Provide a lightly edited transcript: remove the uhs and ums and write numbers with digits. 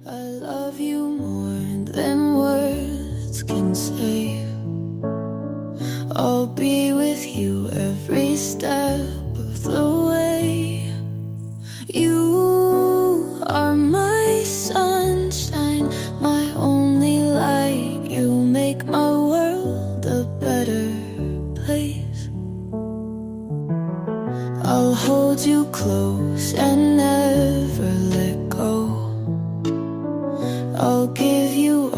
I love you more than words can say. I'll be with you every step of the way. You are my sunshine, my only light. You make my world a better place. I'll hold you close and never let go. I'll give you